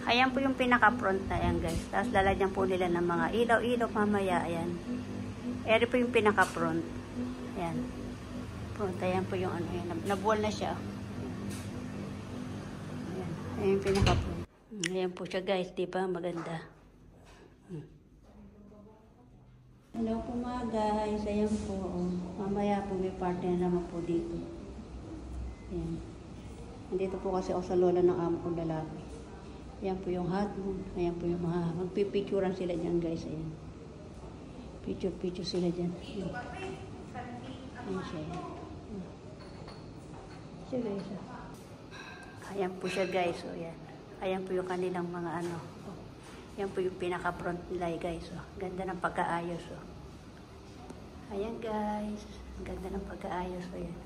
Ayan po yung pinaka-front na yan guys. Tapos lalagyan po nila ng mga ilaw-ilaw mamaya. Ayan. Ayan po yung pinaka-front. Ayan. Front. Ayan po yung ano. Ayan. Nabuwal na siya. Ayan. Ayan yung pinaka-front. Ayan po siya guys. Diba? Maganda. Hello po mga guys. Ayan po. Mamaya po may partner naman po dito. Ayan. Nandito po kasi ako sa lola ng amo kong lalaki. Ayan po yung hot moon. Ayan po yung mga magpipicturean sila dyan guys. Ayan. Picture sila dyan. Ayan. Ayan siya. Siya guys. Ayan po siya guys. O, ayan. Ayan po yung kanilang mga ano. Ayan po yung pinaka-front nila guys. O. Ganda ng pagkaayos. O. Ayan guys. Ganda ng pagkaayos. O, ayan.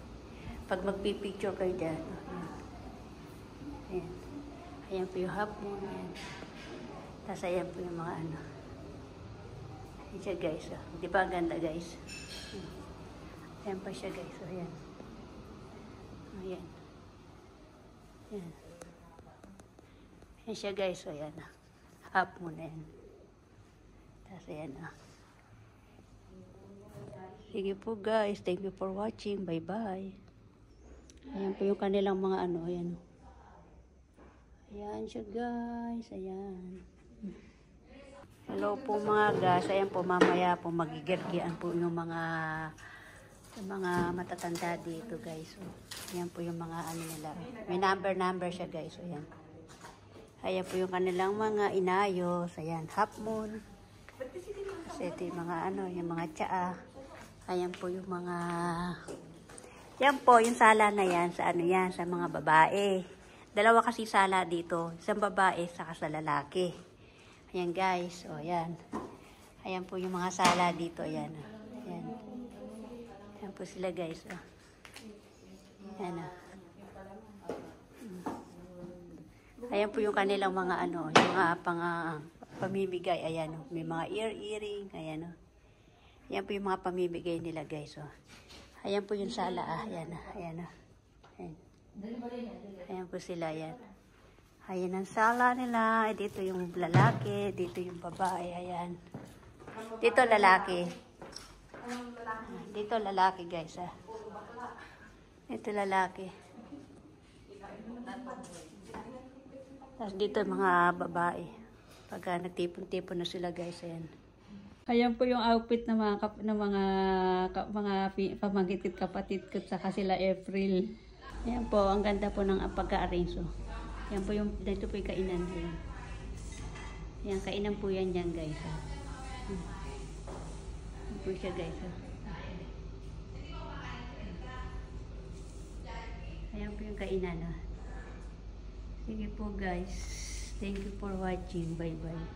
Pag magpipicture kayo dyan. O, ayan. Ayan. Ayan po yung half moon. Ayan. Tapos ayan po yung mga ano. Ayan siya guys. Oh. Di ba ang ganda guys? Ayan pa siya guys. Oh, ayan. Ayan. Ayan. Ayan siya guys. Oh, ayan. Half moon. Ayan. Tapos ayan. Oh. Sige po guys. Thank you for watching. Bye bye. Ayan po yung kanilang mga ano. Ayan. Ayan siya guys. Ayan. Hello po mga guys. Ayan po mamaya po magigirgian po yung mga matatanda dito guys. So, ayan po yung mga ano nila. May number siya guys. So, ayan. Ayan po yung kanilang mga inayos. Ayan. Half moon. Kasi ito yung mga ano. Yung mga tsaa. Ayan po yung mga yan po yung sala na yan. Sa ano yan. Sa mga babae. Dalawa kasi sala dito. Isang babae, saka sa lalaki. Ayan guys. O, ayan. Ayan po yung mga sala dito. Ayan. Ayan. Ayan po sila guys. O. Ayan o. Ayan po yung kanilang mga ano. Yung mga pamimigay. Ayan o. May mga earring. Ayan o. Ayan po yung mga pamimigay nila guys. O. Ayan po yung sala. Ayan o. Ayan o. Ayan. Ayan po sila yan. Ayan ang sala nila. Dito yung lalaki. Dito yung babae. Ayan. Dito lalaki. Dito lalaki guys. Ha. Dito lalaki. Tapos dito mga babae. Pagka nagtipon-tipon na sila guys. Ayan. Ayan po yung outfit ng mga pamangkit kapatid ko saka sila April. Ayan po, ang ganda po ng pagka-arrange. So, ayan po yung, dito po yung kainan. Ayan. Ayan, kainan po yan dyan guys. Ayan po siya guys. Ayan po yung kainan. Sige po guys. Thank you for watching. Bye bye.